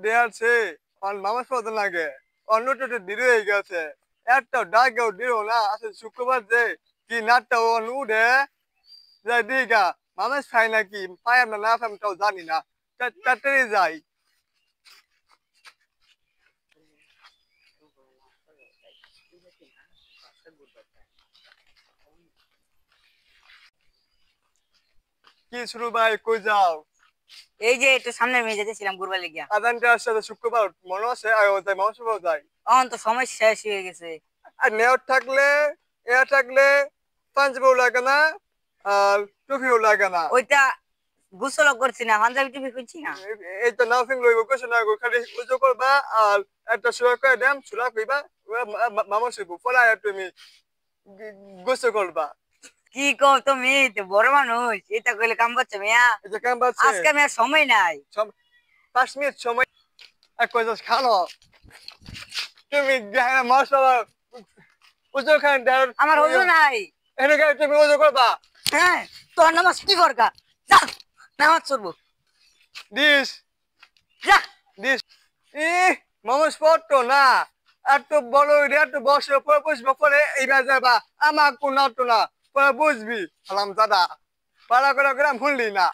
দেয়াছে আর নামাজ পড়তে লাগে অন্যটা দেরি হয়ে গেছে একটা ডাকেও দিল না আসলে শুক্রবার যে কি নাটটা উঠে যাই দিঘা মানুষ খাই নাকি পাই আমরা না পাই তাও জানি না চারটে যাই কি শুরু ভাই কই যাও এই যে একটু সামনে মেয়ে যেতেছিলাম ঘুরবার গিয়া। আদানটা আসলে শুক্রবার মনে আছে যাই মানুষ যাই এখন তো সময় শেষ হয়ে গেছে। আর নেওয়ার থাকলে এ থাকলে পাঞ্জাবিও লাগে না আর টুপিও লাগে না ওইটা গোসল করছি না, পাঞ্জাবি টুপি খুঁজছি না। এই তো নাফিং লইব কিছু না খালি উজু করবা আর একটা সুরা করে দেন সুরা কইবা মামা শিবু পড়ায় তুমি গোসল করবা কি কো তুমি তো বড় মানুষ, এটা কইলে কাম পাচ্ছে মিয়া। এই যে কাম পাচ্ছে আজকে আমি আর সময় নাই। 5 মিনিট সময় এক কইছ খালো তুমি মশলা উজু খান দেন আমার হলো নাই। এনে তুমি উজু করবা হ্যাঁ, তোর নামাজ কি করকা, যা নামাজ পড়বো, দিস যা। দিস ই মামা স্পট না এত বড় এত বসে পরে বুঝবো পরে এইবার যাবা আমার কোন না পরে বুঝবি সালাম দাদা পাড়া করে ভুললি না